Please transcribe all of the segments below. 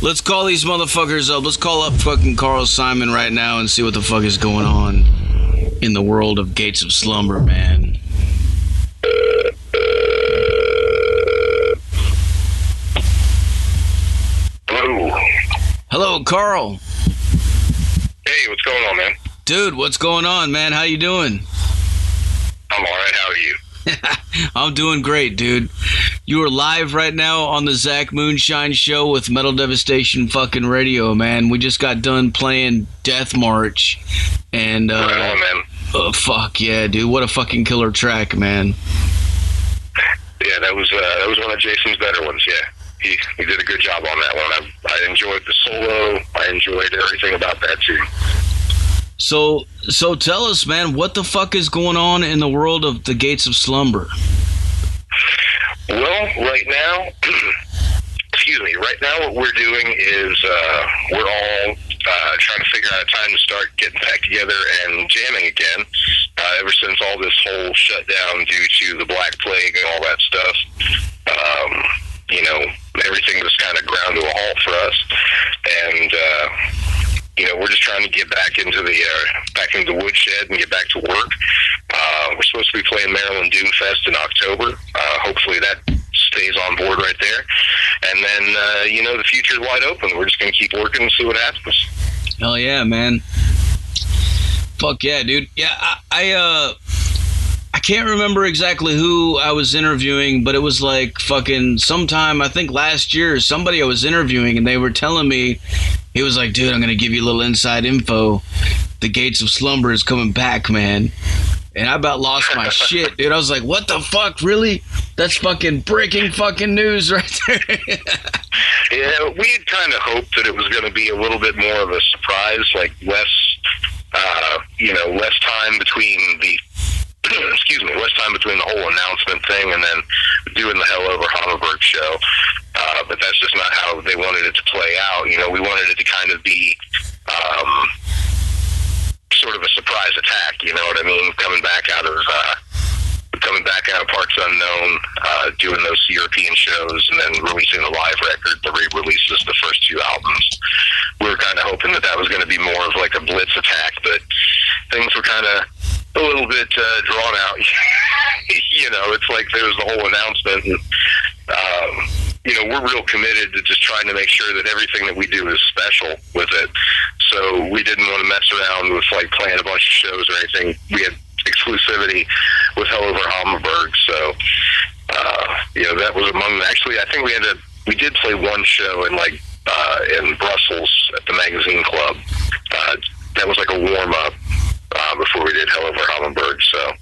Let's call these motherfuckers up. Let's call up fucking Karl Simon right now and see what the fuck is going on in the world of Gates of Slumber, man. Hello. Hello, Karl. Hey, what's going on, man? Dude, what's going on, man? How you doing? I'm alright, how are you? I'm doing great, dude. You are live right now on the Zach Moonshine show with Metal Devastation fucking radio, man. We just got done playing Death March. And, right on, man. Oh, fuck yeah, dude. What a fucking killer track, man. Yeah, that was one of Jason's better ones, yeah. He did a good job on that one. I enjoyed the solo. I enjoyed everything about that, too. So tell us, man, what the fuck is going on in the world of the Gates of Slumber? Well, right now, right now what we're doing is we're all trying to figure out a time to start getting back together and jamming again. Ever since all this whole shutdown due to the Black Plague and all that stuff, everything was kind of ground to a halt for us. And, we're just trying to get back into the woodshed and get back to work. We're supposed to be playing Maryland Doom Fest in October. Hopefully that stays on board right there. And then, the future's wide open. We're just going to keep working and see what happens. Hell yeah, man. Fuck yeah, dude. Yeah, I can't remember exactly who I was interviewing, but it was like fucking sometime, I think last year, somebody I was interviewing, and they were telling me, he was like, dude, I'm going to give you a little inside info. The Gates of Slumber is coming back, man. And I about lost my shit, dude. I was like, what the fuck, really? That's fucking breaking fucking news right there. Yeah, we had kind of hoped that it was going to be a little bit more of a surprise, like less time between less time between the whole announcement thing and then doing the Hell Over Hammerberg show. But that's just not how they wanted it to play out. We wanted it to kind of be sort of a surprise attack, you know what I mean? Coming back out of Parts Unknown, doing those European shows, and then releasing the live record, the re-releases, the first two albums. We were kind of hoping that was going to be more of like a blitz attack, but things were kind of a little bit drawn out. It's like there was the whole announcement, and we're real committed to just trying to make sure that everything that we do is special with it. So we didn't want to mess around with like playing a bunch of shows or anything. We had exclusivity with Hell Over Hammerberg, so that was among. Actually, I think we did play one show in Brussels at the Magazine Club. That was like a warm up before we did Hell Over Hammerberg. So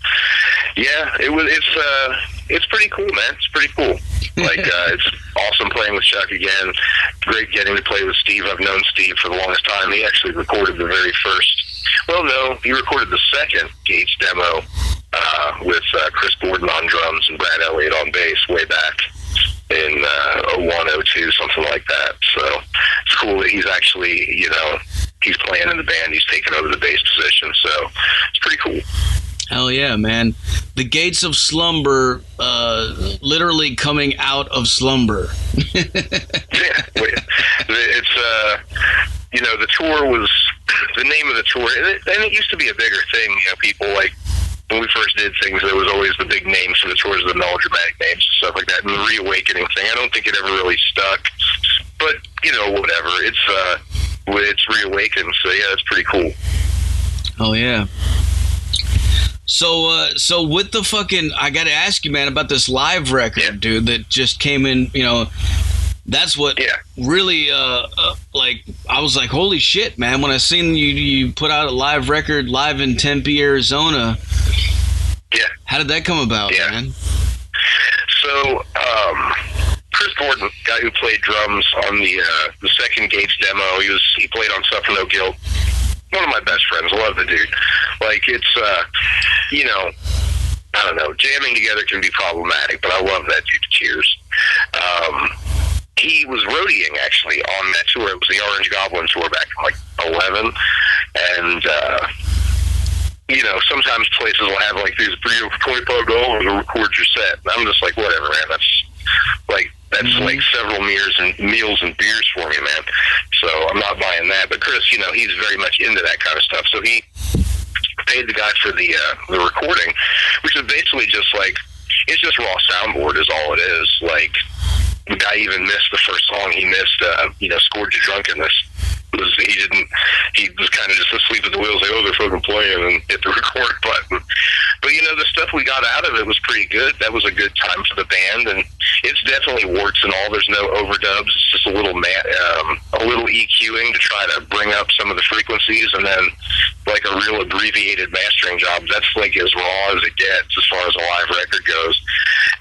yeah, it's pretty cool, man. It's pretty cool. It's awesome playing with Chuck again. Great getting to play with Steve. I've known Steve for the longest time. He actually recorded the very first. Well, no, he recorded the second Gates demo with Chris Gordon on drums and Brad Elliott on bass way back in 01, 02, something like that. So it's cool that he's actually, he's playing in the band. He's taken over the bass position. So it's pretty cool. Hell yeah, man. The Gates of Slumber, literally coming out of slumber. Yeah, it's, the tour was, the name of the tour, and it used to be a bigger thing, people like, when we first did things, there was always the big names for the tours, the melodramatic names and stuff like that, and the reawakening thing. I don't think it ever really stuck, but, whatever. It's reawakened, so yeah, it's pretty cool. Oh, yeah. So with the fucking, I got to ask you, man, about this live record, dude, that just came in, that's what really, I was like, holy shit, man, when I seen you put out a live record live in Tempe, Arizona. Yeah. How did that come about, man? So, Chris Gordon, guy who played drums on the second Gates demo, he played on Suffer No Guilt. One of my best friends. I love the dude. It's, I don't know, jamming together can be problematic, but I love that dude. Cheers. He was roadieing, actually, on that tour. It was the Orange Goblin tour back in, 11. And, sometimes places will have, these $25 to record your set. And I'm just like, whatever, man. That's, That's like several meals and beers for me, man. So I'm not buying that. But Chris, you know, he's very much into that kind of stuff. So he paid the guy for the recording, which is basically just like, it's just raw soundboard is all it is. Like, the guy even missed the first song. He missed, Scored to Drunkenness. He was kind of just asleep at the wheels, like, oh, they're fucking playing, and hit the record button. But, you know, the stuff we got out of it was pretty good. That was a good time for the band, and it's definitely warts and all. There's no overdubs. It's just a little EQing to try to bring up some of the frequencies, and then, like, a real abbreviated mastering job. That's, like, as raw as it gets as far as a live record goes.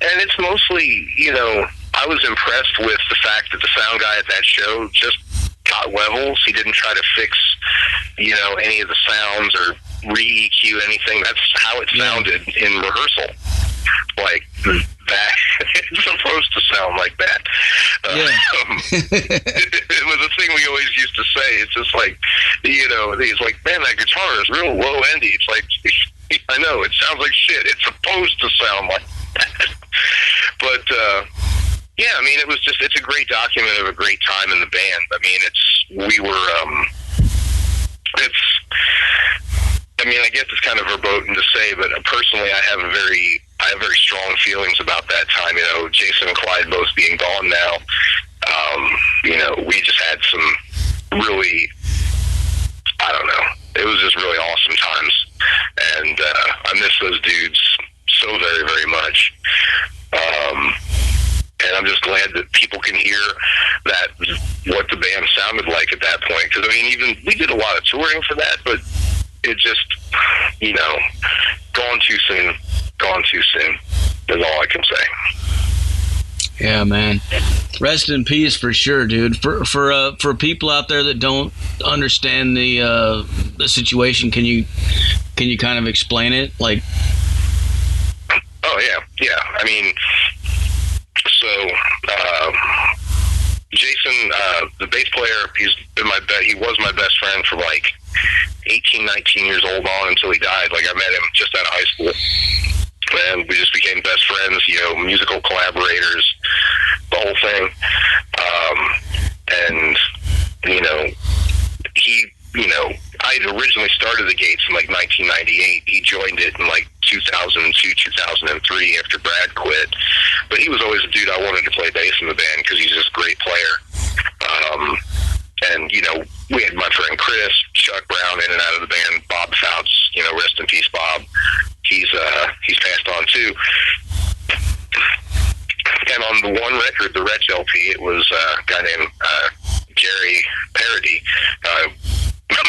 And it's mostly, you know, I was impressed with the fact that the sound guy at that show just got levels. He didn't try to fix, you know, any of the sounds or re-EQ anything. That's how it sounded in rehearsal. Like, that, it's supposed to sound like that. It was a thing we always used to say. It's just like, you know, he's like, man, that guitar is real low-endy. It's like, I know, it sounds like shit. It's supposed to sound like that. But, yeah, I mean, it's a great document of a great time in the band. I mean, I guess it's kind of verboten to say, but personally, I have very strong feelings about that time. You know, Jason and Clyde both being gone now. You know, we just had some really, I don't know, it was just really awesome times. And I miss those dudes so very, very much. And I'm just glad that people can hear that, what the band sounded like at that point. Because, I mean, even we did a lot of touring for that, but it just, you know, gone too soon is all I can say. Yeah, man. Rest in peace for sure, dude. For people out there that don't understand the situation, can you kind of explain it? Like, oh yeah. I mean, so Jason, the bass player, he was my best friend for like 18, 19 years old on until he died. Like, I met him just out of high school, and we just became best friends, you know, musical collaborators, the whole thing. And, you know, I had originally started the Gates in like 1998. He joined it in like 2002, 2003 after Brad quit. But he was always a dude I wanted to play bass in the band because he's just a great player. And, you know, we had my friend Chris, Chuck Brown in and out of the band, Bob Fouts, you know, rest in peace, Bob. He's passed on too. And on the one record, the Wretch LP, it was a guy named Jerry Parody,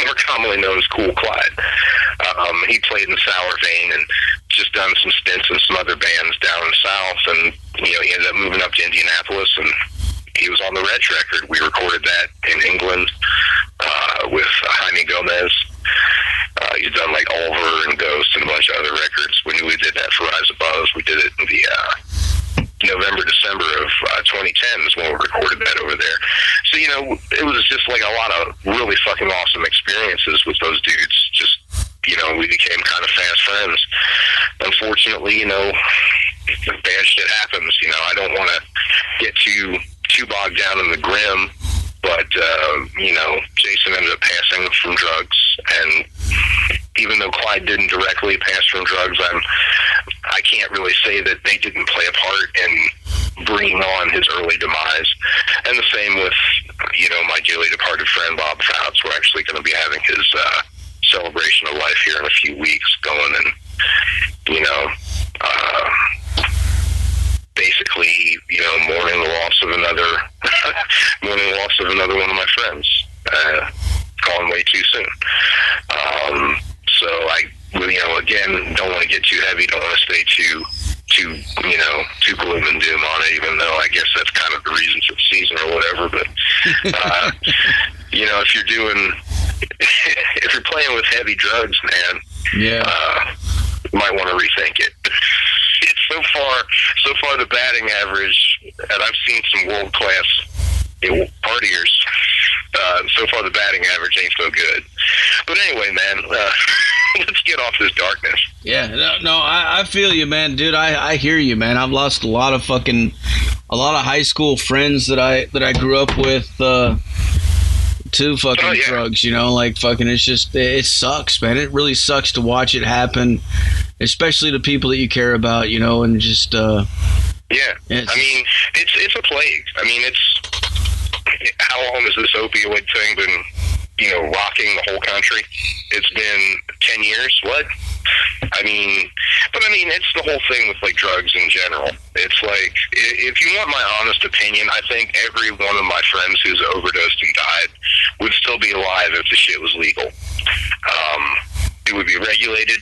more commonly known as Cool Clyde. He played in Sour Vein and just done some stints in some other bands down in the South, and, you know, he ended up moving up to Indianapolis, and he was on the Wretch record. We recorded that in England with Jaime Gomez. He's done like Oliver and Ghost and a bunch of other records. When we did that for Rise Above, we did it in the November, December of 2010 is when we recorded that over there. So, you know, it was just like a lot of really fucking awesome experiences with those dudes. Just, you know, we became kind of fast friends. Unfortunately, you know, bad shit happens. You know, I don't want to get too bogged down in the grim, but, you know, Jason ended up passing from drugs, and even though Clyde didn't directly pass from drugs, I can't really say that they didn't play a part in bringing on his early demise. And the same with, you know, my dearly departed friend Bob Fouts. We're actually going to be having his celebration of life here in a few weeks going, and, you know, basically, you know, mourning the loss of another one of my friends, gone way too soon. So I, you know, again, don't want to get too heavy, don't want to stay too gloom and doom on it, even though I guess that's kind of the reason for the season or whatever. But, you know, if you're playing with heavy drugs, man, you might want to rethink it. It's so far the batting average, and I've seen some world-class partiers, so far the batting average ain't so good. But anyway, man, let's get off this darkness. Yeah, no, I feel you, man. Dude, I hear you, man. I've lost a lot of fucking a lot of high school friends that I grew up with to fucking drugs, you know, like fucking it sucks, man. It really sucks to watch it happen, especially to people that you care about, you know, and just I mean, it's a plague. I mean, it's how long has this opioid thing been, you know, rocking the whole country? It's been 10 years. What? I mean, but I mean, it's the whole thing with like drugs in general. It's like, if you want my honest opinion, I think every one of my friends who's overdosed and died would still be alive if the shit was legal. It would be regulated.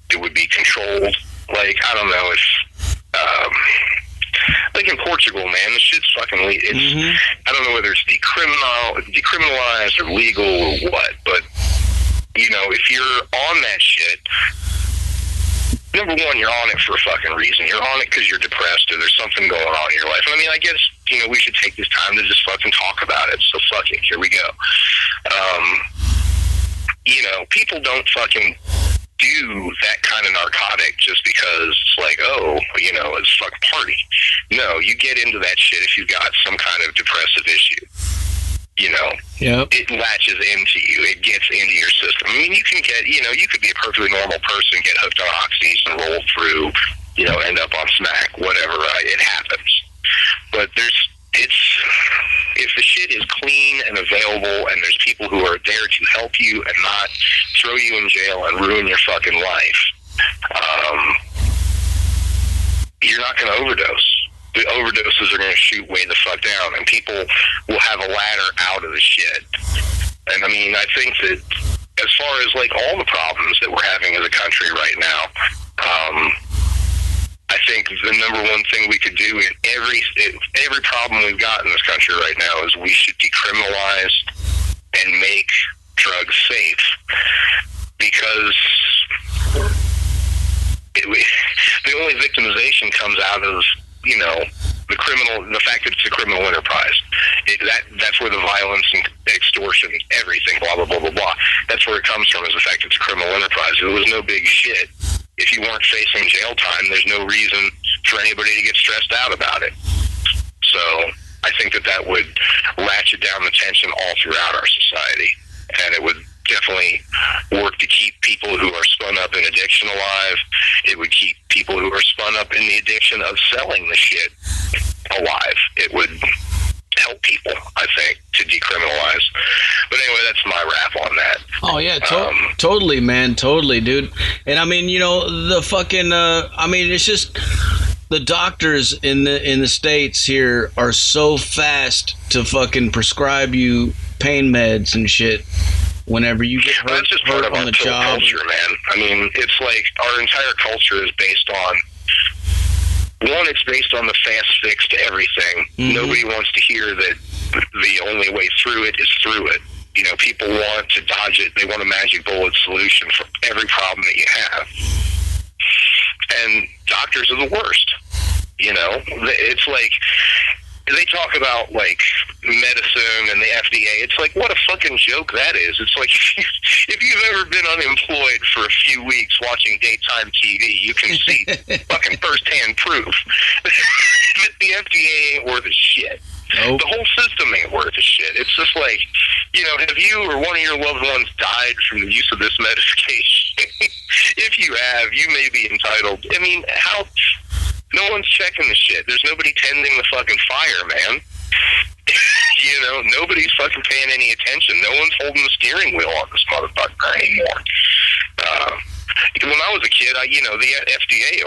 It would be controlled. Like, I don't know if, like in Portugal, man, the shit's fucking it's, I don't know whether it's decriminalized or legal or what, but, you know, if you're on that shit, number one, you're on it for a fucking reason. You're on it because you're depressed or there's something going on in your life. And I mean, I guess, you know, we should take this time to just fucking talk about it. So fuck it. Here we go. You know, people don't fucking do that kind of narcotic just because it's like, oh, you know, it's fucking party. No, you get into that shit if you've got some kind of depressive issue. You know, It latches into you. It gets into your system. I mean, you can get, you know, you could be a perfectly normal person, get hooked on oxys and roll through, you know, end up on smack, whatever. It happens. But if the shit is clean and available and there's people who are there to help you and not throw you in jail and ruin your fucking life, you're not going to overdose. The overdoses are going to shoot way the fuck down, and people will have a ladder out of the shit. And I mean, I think that as far as like all the problems that we're having as a country right now, I think the number one thing we could do in every problem we've got in this country right now is we should decriminalize and make drugs safe, because the only victimization comes out of, you know, the fact that it's a criminal enterprise. That's where the violence and extortion, everything, blah, blah, blah, blah, blah. That's where it comes from, is the fact it's a criminal enterprise. If it was no big shit, if you weren't facing jail time, there's no reason for anybody to get stressed out about it. So I think that would ratchet down the tension all throughout our society. And it would definitely work to keep people who are spun up in addiction alive. It would keep people who are spun up in the addiction of selling the shit alive. It would help people, I think, to decriminalize. But anyway, that's my rap on that. Oh yeah, totally, man, totally, dude. And I mean, you know, the fucking, I mean, it's just the doctors in the States here are so fast to fucking prescribe you pain meds and shit whenever you get hurt, just part of on our the job. Culture, man. I mean, it's like our entire culture is based on, one, it's based on the fast fix to everything. Nobody wants to hear that the only way through it is through it. You know, people want to dodge it. They want a magic bullet solution for every problem that you have. And doctors are the worst. You know, it's like, they talk about like medicine and the FDA. It's like, what a fucking joke that is. It's like, if you've ever been unemployed for a few weeks watching daytime TV, you can see fucking firsthand proof that the FDA ain't worth a shit. Nope. The whole system ain't worth a shit. It's just like, you know, have you or one of your loved ones died from the use of this medication? If you have, you may be entitled. I mean, how... No one's checking the shit. There's nobody tending the fucking fire, man. You know, nobody's fucking paying any attention. No one's holding the steering wheel on this motherfucker anymore. When I was a kid, you know, the FDA,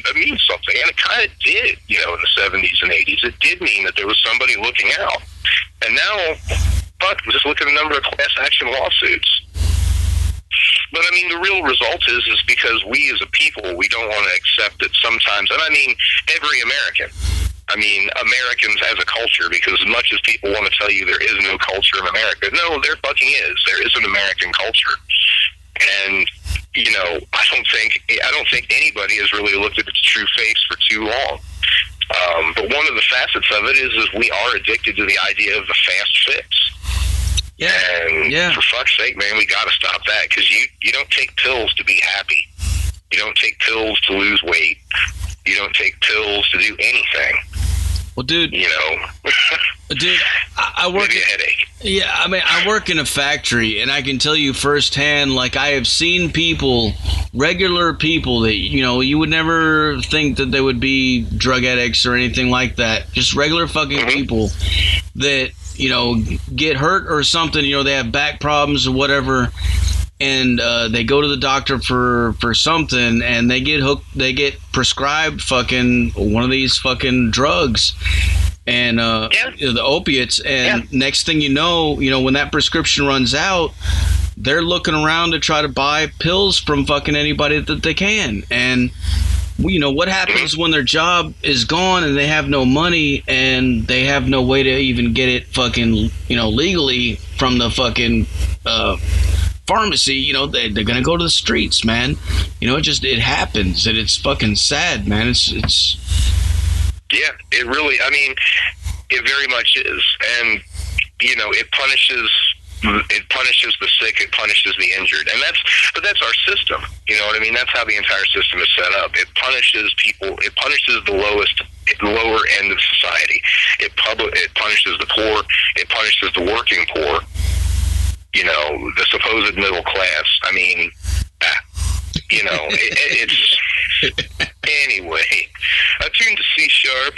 that means something. And it kind of did, you know, in the 70s and 80s. It did mean that there was somebody looking out. And now, fuck, just look at the number of class action lawsuits. But I mean, the real result is because we as a people, we don't want to accept it sometimes. And I mean, every American. I mean, Americans as a culture, because as much as people want to tell you there is no culture in America, no, there fucking is. There is an American culture. And, you know, I don't think anybody has really looked at its true face for too long. But one of the facets of it is we are addicted to the idea of the fast fix. Yeah. And for fuck's sake, man, we got to stop that, because you don't take pills to be happy. You don't take pills to lose weight. You don't take pills to do anything. Well, dude, you know, dude, I work. maybe a headache. Yeah, I mean, I work in a factory, and I can tell you firsthand. Like, I have seen people, regular people that you would never think that they would be drug addicts or anything like that. Just regular fucking people that get hurt or something. They have back problems or whatever, and they go to the doctor for something, and they get hooked. They get prescribed fucking one of these fucking drugs, and the opiates. And next thing you know, when that prescription runs out, they're looking around to try to buy pills from fucking anybody that they can. And what happens when their job is gone and they have no money and they have no way to even get it fucking legally from the fucking pharmacy? They're gonna go to the streets, man. It happens, and it's fucking sad, man. It's Yeah, it really, I mean, it very much is. And, it punishes the sick, it punishes the injured. And that's our system. You know what I mean? That's how the entire system is set up. It punishes people, it punishes the lower end of society. It punishes the poor, it punishes the working poor, the supposed middle class. I mean, it's... Anyway, I tuned to C sharp.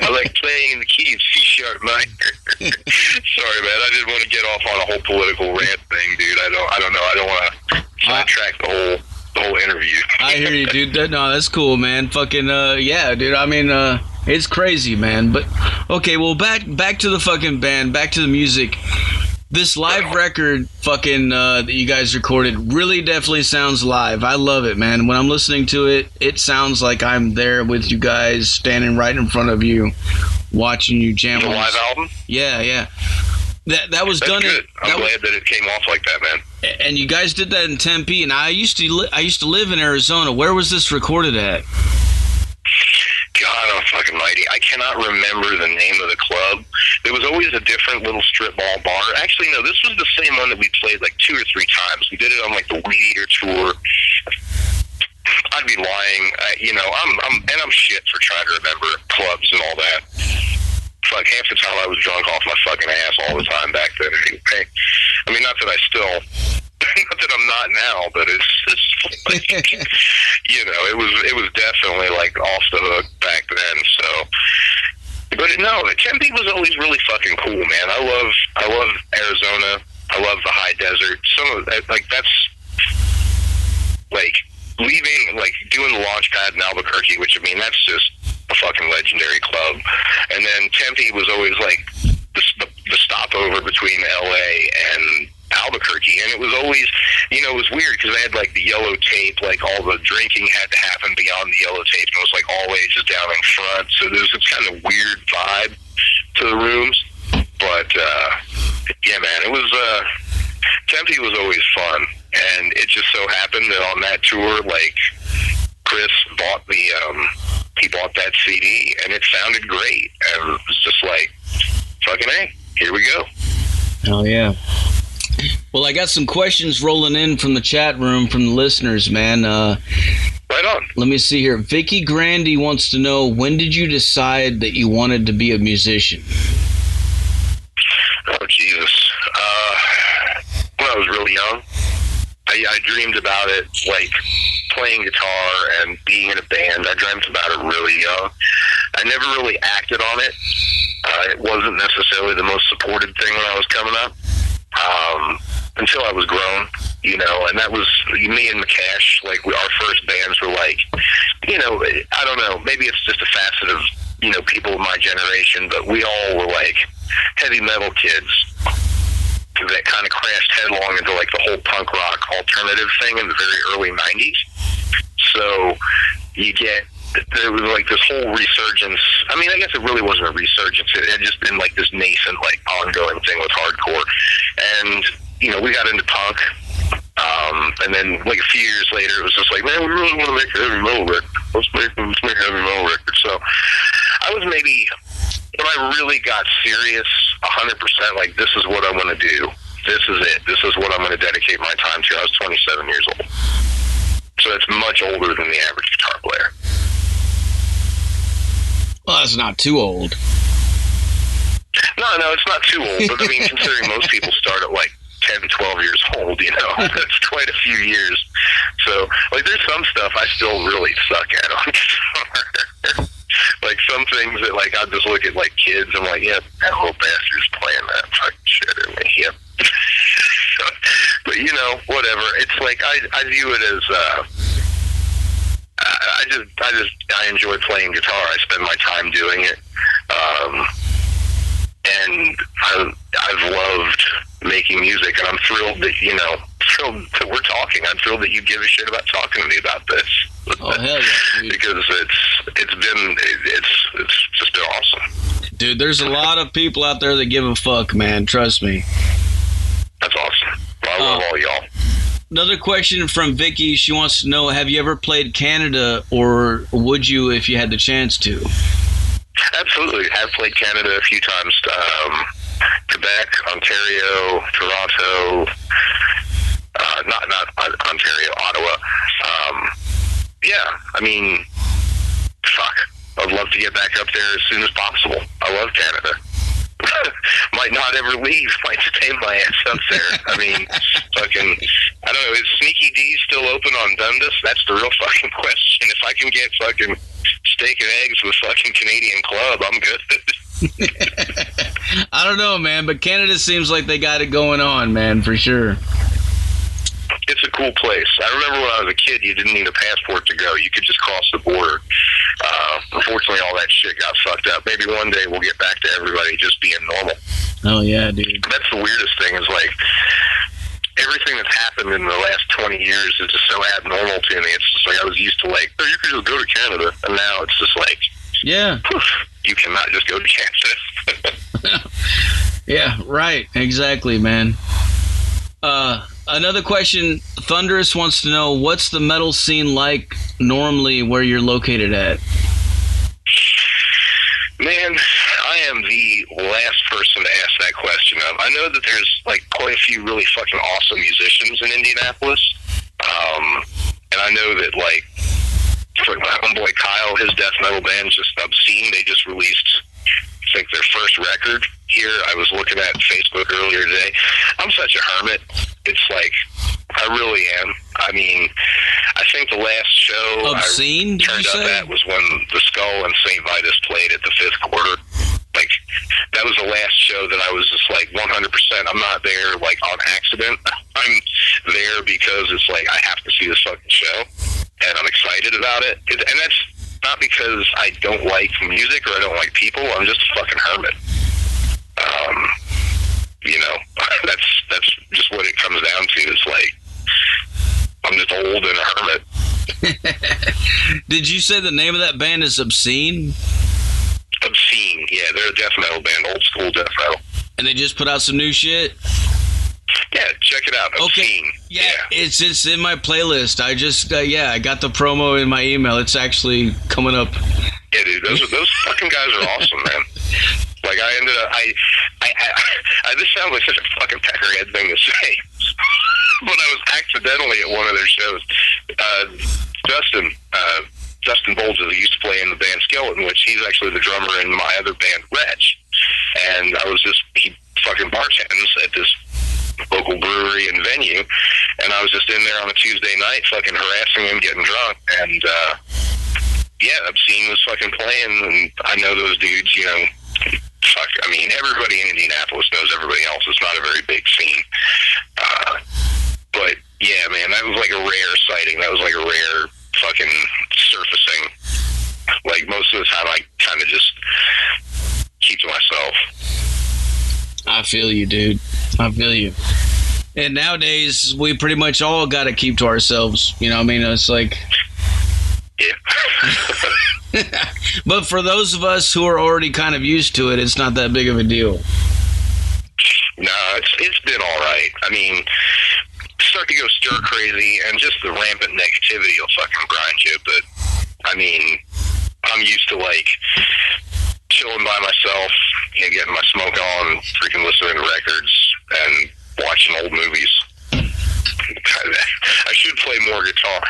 I like playing in the key of C sharp minor. Sorry, man. I didn't want to get off on a whole political rant thing, dude. I don't know. I don't want to sidetrack the whole interview. I hear you, dude. That's cool, man. Fucking yeah, dude. I mean, it's crazy, man. But okay, well, back to the fucking band, back to the music. This live record fucking that you guys recorded really definitely sounds live. I love it, man. When I'm listening to it, it sounds like I'm there with you guys, standing right in front of you, watching you jam. The live album? Yeah. That was done. Good. I'm glad that it came off like that, man. And you guys did that in Tempe, and I used to live in Arizona. Where was this recorded at? God, I'm fucking mighty. I cannot remember the name of the club. There was always a different little strip mall bar. Actually, no, this was the same one that we played like 2 or 3 times. We did it on like the Weed Eater tour. I'd be lying. I'm shit for trying to remember clubs and all that. Fuck, half the time I was drunk off my fucking ass all the time back then. Anyway. I mean, not that I still... Not that I'm not now, but it's like, it was definitely like off the hook back then. So, but no, Tempe was always really fucking cool, man. I love Arizona. I love the high desert. Some of that, like that's like leaving, like doing the launch pad in Albuquerque, which I mean that's just a fucking legendary club. And then Tempe was always like the stopover between LA and Albuquerque, and it was always, it was weird because they had like the yellow tape, like all the drinking had to happen beyond the yellow tape, and it was like all ages down in front, so there was this kind of weird vibe to the rooms. But yeah, man, it was Tempe was always fun, and it just so happened that on that tour, like Chris bought he bought that CD, and it sounded great, and it was just like, fucking A, here we go. Oh yeah. Well, I got some questions rolling in from the chat room from the listeners, man. Right on. Let me see here. Vicky Grandy wants to know, when did you decide that you wanted to be a musician? Oh, Jesus. When I was really young, I dreamed about it, like playing guitar and being in a band. I dreamt about it really young. I never really acted on it. It wasn't necessarily the most supported thing when I was coming up. Until I was grown, and that was me and McCash. Like our first bands were like, I don't know, maybe it's just a facet of, people of my generation, but we all were like heavy metal kids that kind of crashed headlong into like the whole punk rock alternative thing in the very early 90s. So there was like this whole resurgence. I mean, I guess it really wasn't a resurgence. It had just been like this nascent, like ongoing thing with hardcore. And, we got into punk. And then like a few years later, it was just like, man, we really want to make a heavy metal record. Let's make a heavy metal record. So I was maybe, when I really got serious, 100%, like, this is what I want to do. This is it. This is what I'm going to dedicate my time to. I was 27 years old. So it's much older than the average guitar player. Well, that's not too old. No, it's not too old, but I mean, considering most people start at like 10, 12 years old, you know, that's quite a few years. So, like, there's some stuff I still really suck at on guitar. Like, some things that, like, I'll just look at, like, kids, and I'm like, yeah, that little bastard's playing that fucking shit at me. Yep. But, you know, whatever. It's like, I view it as, I enjoy playing guitar. I spend my time doing it. And I've loved making music, and I'm thrilled that, you know, we're talking. I'm thrilled that you give a shit about talking to me about this. Oh, hell yeah, dude. Because it's just been awesome. Dude, there's a lot of people out there that give a fuck, man. Trust me. That's awesome. Well, I love all y'all. Another question from Vicky. She wants to know, have you ever played Canada, or would you if you had the chance to? Absolutely. I've played Canada a few times. Quebec, Ontario, Toronto, not Ontario, Ottawa. Yeah, I mean, fuck. I'd love to get back up there as soon as possible. I love Canada. Might not ever leave. Might stay my ass up there. I mean, fucking, I don't know, is Sneaky D still open on Dundas? That's the real fucking question. If I can get fucking steak and eggs with fucking Canadian Club, I'm good. I don't know, man, but Canada seems like they got it going on, man, for sure. It's a cool place. I remember when I was a kid, you didn't need a passport to go. You could just cross the border. Unfortunately, all that shit got fucked up. Maybe one day we'll get back to everybody just being normal. Oh, yeah, dude. That's the weirdest thing is, like, everything that's happened in the last 20 years is just so abnormal to me. It's just like I was used to, like, oh, you could just go to Canada. And now it's just like, yeah, poof, you cannot just go to Canada. Yeah, right. Exactly, man. Another question, Thunderous wants to know, what's the metal scene like normally where you're located at? Man, I am the last person to ask that question of. I know that there's, like, quite a few really fucking awesome musicians in Indianapolis. And I know that, like, for my homeboy Kyle, his death metal band, just Obscene, they just released, I think, their first record here. I was looking at Facebook earlier today. I'm such a hermit. It's like, I really am. I mean, I think the last show Obscene, I turned up at was when the Skull and St. Vitus played at the Fifth Quarter. Like, that was the last show that I was just like 100%. I'm not there like on accident. I'm there because it's like I have to see this fucking show, and I'm excited about it. And that's not because I don't like music or I don't like people. I'm just a fucking hermit. You know, that's just what it comes down to. It's like I'm just old and a hermit. Did you say the name of that band is Obscene? Obscene, yeah, they're a death metal band, old school death metal. And they just put out some new shit? Yeah, check it out. Obscene. Okay. Yeah, it's in my playlist. I just I got the promo in my email. It's actually coming up. Yeah, dude, those fucking guys are awesome, man. Like, I ended up, I this sounds like such a fucking peckerhead thing to say, but I was accidentally at one of their shows. Justin Bolger, who used to play in the band Skeleton, which he's actually the drummer in my other band, Wretch. And he fucking bartends at this local brewery and venue, and I was just in there on a Tuesday night fucking harassing him, getting drunk, and, Obscene was fucking playing, and I know those dudes, you know, fuck, I mean, everybody in Indianapolis knows everybody else. It's not a very big scene. But, yeah, man, that was like a rare sighting. That was like a rare fucking surfacing. Like, most of the time I kind of just keep to myself. I feel you, dude. I feel you. And nowadays, we pretty much all got to keep to ourselves. You know what I mean? It's like... Yeah. But for those of us who are already kind of used to it, it's not that big of a deal. No, it's been all right. I mean, start to go stir crazy, and just the rampant negativity will fucking grind you. But I mean, I'm used to like chilling by myself, you know, getting my smoke on, freaking listening to records, and watching old movies. I should play more guitar.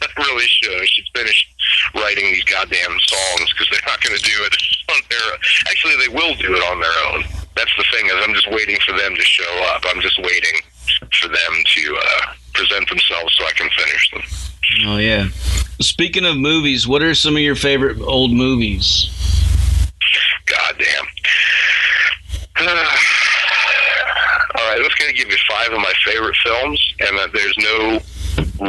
I really should. I should finish writing these goddamn songs because they're not going to do it on their own. Actually, they will do it on their own. That's the thing, is I'm just waiting for them to show up. I'm just waiting for them to present themselves so I can finish them. Oh, yeah. Speaking of movies, what are some of your favorite old movies? Goddamn. All right, I'm just going to give you 5 of my favorite films, and there's no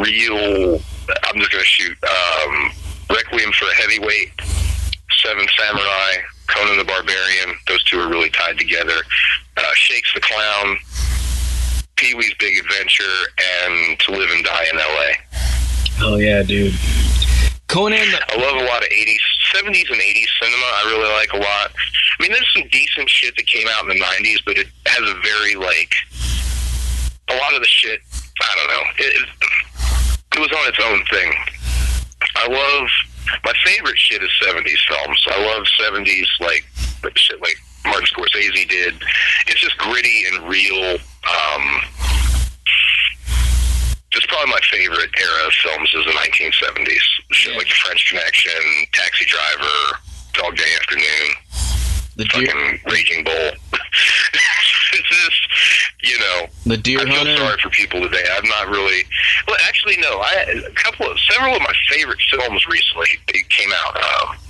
real... I'm just going to shoot Requiem for a Heavyweight, Seven Samurai, Conan the Barbarian. Those 2 are really tied together. Shakes the Clown, Pee-wee's Big Adventure, and To Live and Die in L.A. Oh, yeah, dude. Conan... I love a lot of 70s and 80s cinema. I really like a lot. I mean, there's some decent shit that came out in the 90s, but it has a very, like... A lot of the shit, I don't know. It was on its own thing. I love... My favorite shit is 70s films. I love 70s, like shit like Martin Scorsese did. It's just gritty and real. It's probably my favorite era of films is the 1970s. Shit like The French Connection, Taxi Driver, Dog Day Afternoon, fucking Raging Bull. It's just, you know, The Deer I feel Hunter. sorry for people today. I'm not really... Well, actually, no. Several of my favorite films recently came out.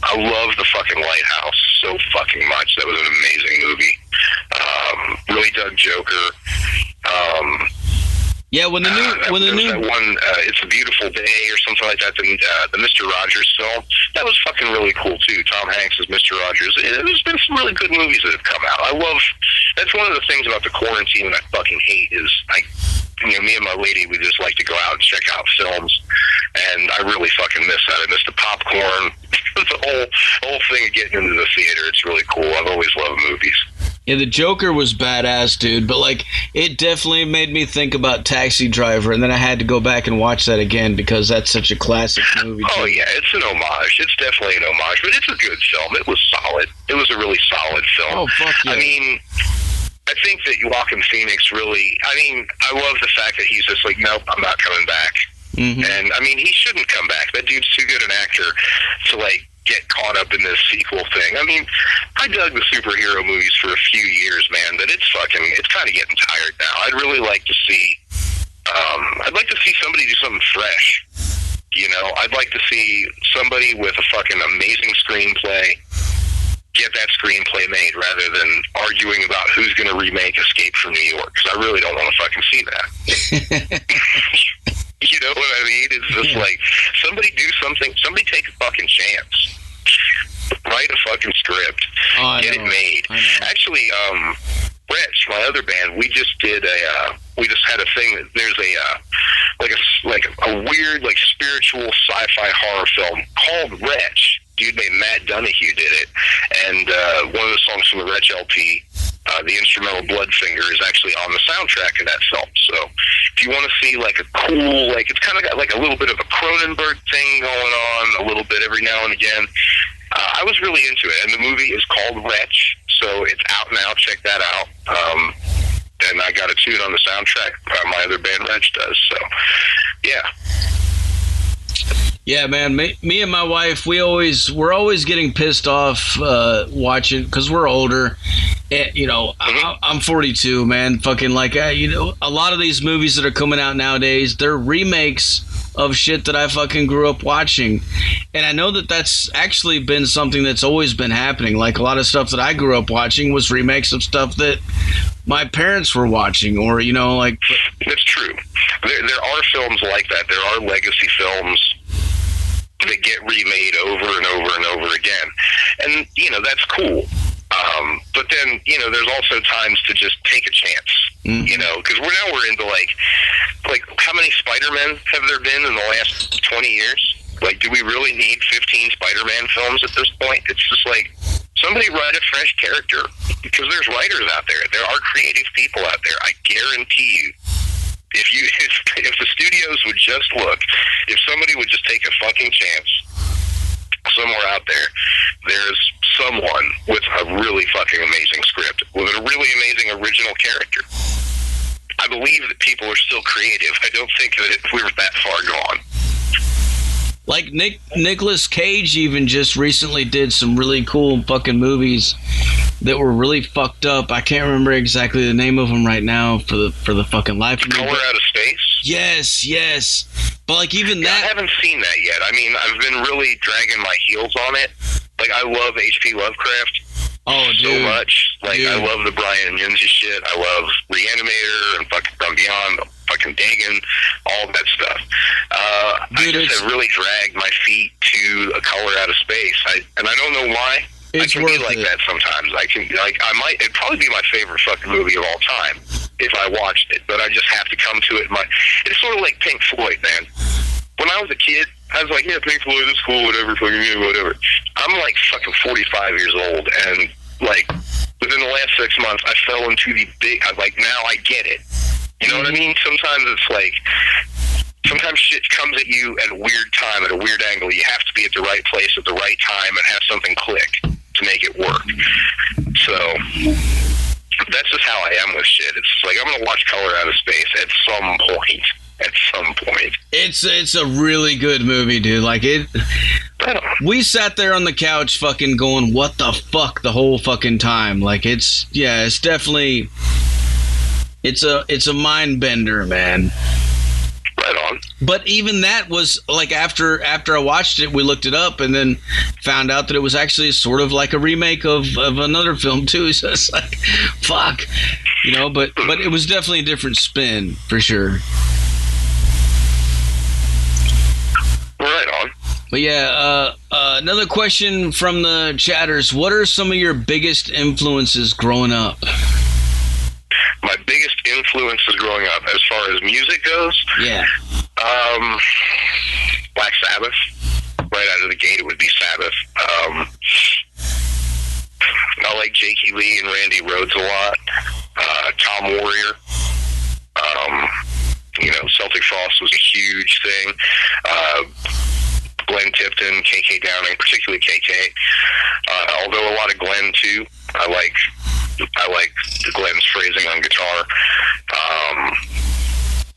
I love The fucking Lighthouse so fucking much. That was an amazing movie. Really dug Joker. Yeah, when the new that one, It's a Beautiful Day or something like that, the Mr. Rogers film, that was fucking really cool too. Tom Hanks as Mr. Rogers. There's been some really good movies that have come out. That's one of the things about the quarantine that I fucking hate is me and my lady, we just like to go out and check out films, and I really fucking miss that. I miss the popcorn, the whole thing of getting into the theater. It's really cool. I've always loved movies. Yeah, the Joker was badass, dude, but like it definitely made me think about Taxi Driver, and then I had to go back and watch that again because that's such a classic movie. Oh yeah, it's an homage. It's definitely an homage, but it's a good film. It was solid. It was a really solid film. Oh fuck yeah. I mean, I think that Joaquin Phoenix really... I mean, I love the fact that he's just like, nope, I'm not coming back. Mm-hmm. And I mean, he shouldn't come back. That dude's too good an actor to like get caught up in this sequel thing. I mean, I dug the superhero movies for a few years, man, but it's kind of getting tired now. I'd really like to see, somebody do something fresh. You know, I'd like to see somebody with a fucking amazing screenplay get that screenplay made rather than arguing about who's going to remake Escape from New York, because I really don't want to fucking see that. You know what I mean? It's just like, somebody do something. Somebody take a fucking chance. Write a fucking script. Get it made. Actually, Rich, my other band, we just had a thing. There's a weird, like, spiritual sci-fi horror film called Wretch. Dude named Matt Donahue did it. And one of the songs from the Wretch LP, the instrumental Bloodfinger, is actually on the soundtrack of that film. So if you want to see like a cool, like, it's kind of got like a little bit of a Cronenberg thing going on, a little bit every now and again. I was really into it, and the movie is called Wretch, so it's out now. Check that out. And I got a tune on the soundtrack. My other band, Wretch, does. So, yeah. Yeah, man. Me and my wife, we're always getting pissed off watching, because we're older. And, you know, I'm 42, man. Fucking like, a lot of these movies that are coming out nowadays, they're remakes of shit that I fucking grew up watching. And I know that that's actually been something that's always been happening. Like, a lot of stuff that I grew up watching was remakes of stuff that my parents were watching, or, you know, like... That's true. There are films like that. There are legacy films that get remade over and over and over again. And, you know, that's cool. But then, you know, there's also times to just take a chance, you know, because we're into like how many Spider-Men have there been in the last 20 years? Like, do we really need 15 Spider-Man films at this point? It's just like, somebody write a fresh character, because there's writers out there. There are creative people out there. I guarantee you. If the studios would just look, if somebody would just take a fucking chance, somewhere out there, there's someone with a really fucking amazing script, with a really amazing original character. I believe that people are still creative. I don't think that we're that far gone. Like Nicolas Cage even just recently did some really cool fucking movies that were really fucked up. I can't remember exactly the name of them right now for the fucking life of me. Color Out of Space? Yes. But like even that, I haven't seen that yet. I mean, I've been really dragging my heels on it. Like, I love H.P. Lovecraft so much. Like, I love the Brian Yinzi shit. I love Reanimator and fucking From Beyond, fucking Dagon, all that stuff. I just have really dragged my feet to A Color Out of Space. And I don't know why. I can be like that sometimes. It'd probably be my favorite fucking movie of all time if I watched it, but I just have to come to it. It's sort of like Pink Floyd, man. When I was a kid, I was like, yeah, Pink Floyd is cool, whatever, fucking whatever. I'm like fucking 45 years old, and like within the last 6 months, I fell into the big. Now I get it. You know what I mean? Sometimes it's like. Sometimes shit comes at you at a weird time, at a weird angle. You have to be at the right place at the right time and have something click to make it work. So that's just how I am with shit. It's like I'm going to watch Color Out of Space at some point. At some point. It's a really good movie, dude. Like it. We sat there on the couch fucking going, what the fuck, the whole fucking time. Like it's definitely. It's a mind bender, man. Right on. But even that was like after I watched it, we looked it up and then found out that it was actually sort of like a remake of another film too. So it's like, fuck, But it was definitely a different spin for sure. Right on. But yeah, another question from the chatters: what are some of your biggest influences growing up? My biggest influences growing up, as far as music goes, Black Sabbath. Right out of the gate, it would be Sabbath. I like Jakey Lee and Randy Rhoads a lot. Tom Warrior. Celtic Frost was a huge thing. Glenn Tipton, KK Downing, particularly KK. Although a lot of Glenn too. I like Glenn's phrasing on guitar.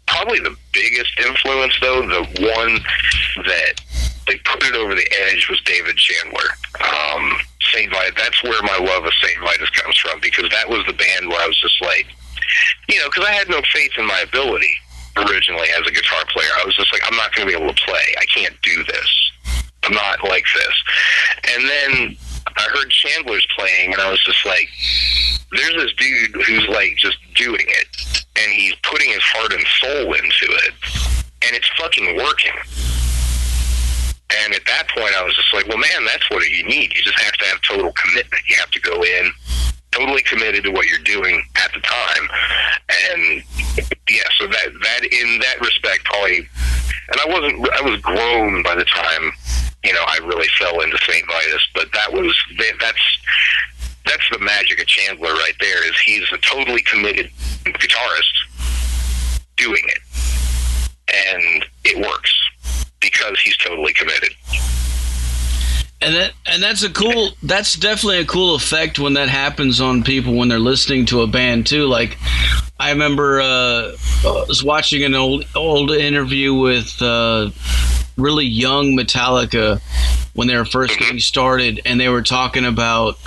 Probably the biggest influence, though, the one that they put it over the edge, was David Chandler. St. Vitus. That's where my love of St. Vitus comes from, because that was the band where I was just like, because I had no faith in my ability originally as a guitar player. I was just like, I'm not going to be able to play. I can't do this. I'm not like this. And then I heard Chandler's playing, and I was just like, there's this dude who's like just doing it, and he's putting his heart and soul into it, and it's fucking working. And at that point, I was just like, well, man, that's what you need. You just have to have total commitment. You have to go in totally committed to what you're doing at the time. And yeah, so that in that respect, probably, and I was grown by the time, I really fell into St. Vitus, but that's the magic of Chandler right there, is he's a totally committed guitarist doing it. And it works because he's totally committed. And that's definitely a cool effect when that happens on people when they're listening to a band too. Like I remember I was watching an old interview with really young Metallica when they were first getting started, and they were talking about,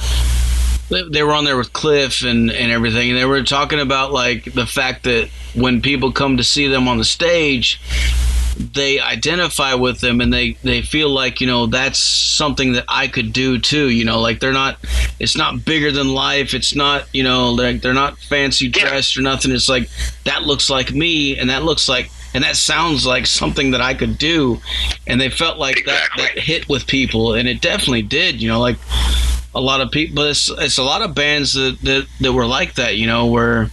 they were on there with Cliff and everything, and they were talking about like the fact that when people come to see them on the stage, they identify with them, and they feel like, that's something that I could do too, like it's not bigger than life, it's not, like they're not fancy dressed or nothing, it's like, that looks like me, and that sounds like something that I could do, and they felt like that hit with people, and it definitely did, like a lot of people, but it's a lot of bands that were like that, where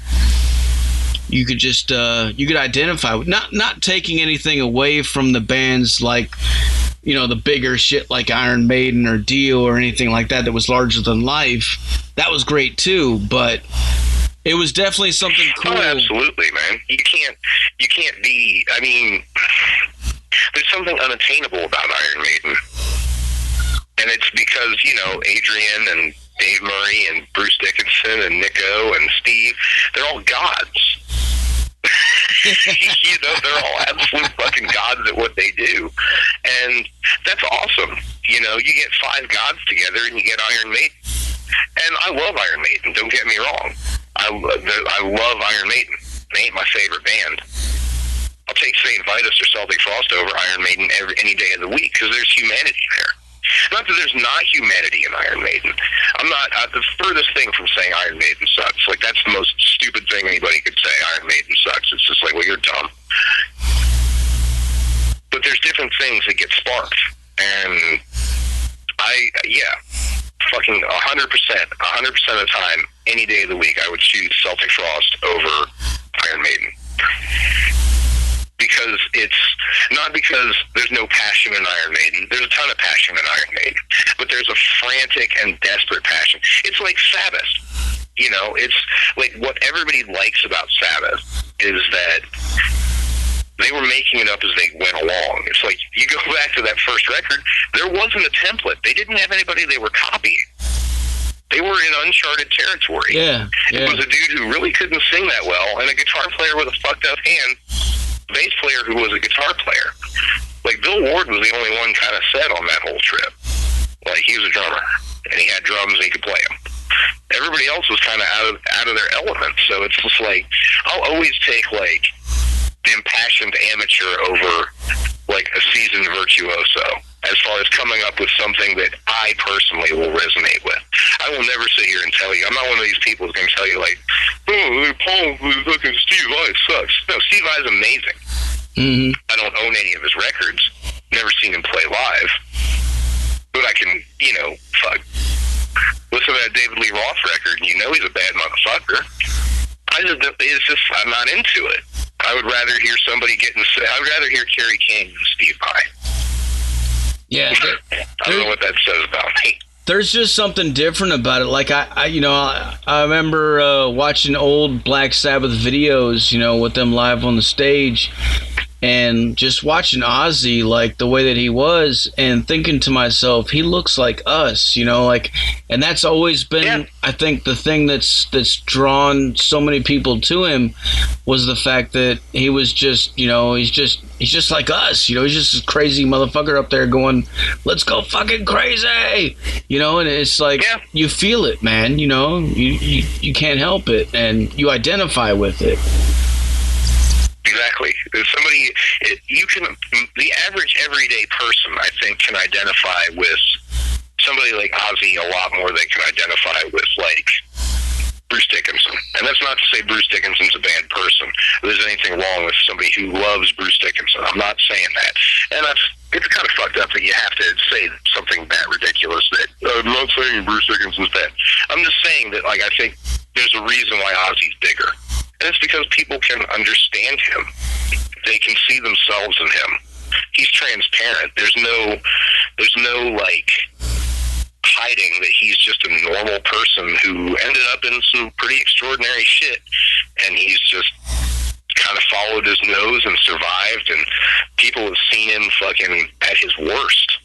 you could just you could identify with, not taking anything away from the bands like, the bigger shit like Iron Maiden or Dio or anything like that was larger than life. That was great too, but it was definitely something cool. Oh, absolutely, man. You can't be, I mean, there's something unattainable about Iron Maiden. And it's because, Adrian and Dave Murray and Bruce Dickinson and Nico and Steve, they're all gods. They're all absolute fucking gods at what they do. And That's awesome. You know, you get five gods together and you get Iron Maiden. And I love Iron Maiden, don't get me wrong. I love Iron Maiden. They ain't my favorite band. I'll take St. Vitus or Celtic Frost over Iron Maiden any day of the week because there's humanity there. Not that there's not humanity in Iron Maiden. I'm not the furthest thing from saying Iron Maiden sucks. Like, that's the most stupid thing anybody could say. Iron Maiden sucks. It's just like, well, you're dumb. But there's different things that get sparked. And fucking 100% of the time, any day of the week, I would choose Celtic Frost over Iron Maiden. Because it's not because there's no passion in Iron Maiden. There's a ton of passion in Iron Maiden, but there's a frantic and desperate passion. It's like Sabbath. You know, it's like what everybody likes about Sabbath is that they were making it up as they went along. It's like, you go back to that first record, there wasn't a template. They didn't have anybody they were copying. They were in uncharted territory. Yeah. It was a dude who really couldn't sing that well, and a guitar player with a fucked up hand, bass player who was a guitar player. Like, Bill Ward was the only one kind of set on that whole trip. Like, he was a drummer, and he had drums, and he could play them. Everybody else was kind of out of their element, so it's just like, I'll always take, like, the impassioned amateur over, like, a seasoned virtuoso, as far as coming up with something that I personally will resonate with. I will never sit here and tell you. I'm not one of these people who's going to tell you, like, oh, Paul, fucking Steve Vai sucks. No, Steve Vai's amazing. Mm-hmm. I don't own any of his records. Never seen him play live. But I can, you know, listen to that David Lee Roth record, and you know he's a bad motherfucker. I'm not into it. I would rather hear I'd rather hear Kerry King than Steve Vai. Yeah. I don't know what that says about me. There's just something different about it. Like, I remember watching old Black Sabbath videos, you know, with them live on the stage, and just watching Ozzy, like, the way that he was, and thinking to myself, he looks like us, you know, like, and that's always been, I think, the thing that's drawn so many people to him was the fact that he was just, you know, he's just like us, you know, he's just a crazy motherfucker up there going, let's go fucking crazy, you know, and it's like, you feel it, man, you know, you can't help it, and you identify with it. Exactly. The average everyday person, I think, can identify with somebody like Ozzy a lot more than they can identify with, like, Bruce Dickinson. And that's not to say Bruce Dickinson's a bad person. There's anything wrong with somebody who loves Bruce Dickinson. I'm not saying that. And it's kind of fucked up that you have to say something that ridiculous that, I'm not saying Bruce Dickinson's bad. I'm just saying that, like, I think there's a reason why Ozzy's bigger. And it's because people can understand him. They can see themselves in him. He's transparent. There's no like hiding that he's just a normal person who ended up in some pretty extraordinary shit, and he's just kind of followed his nose and survived, and people have seen him fucking at his worst.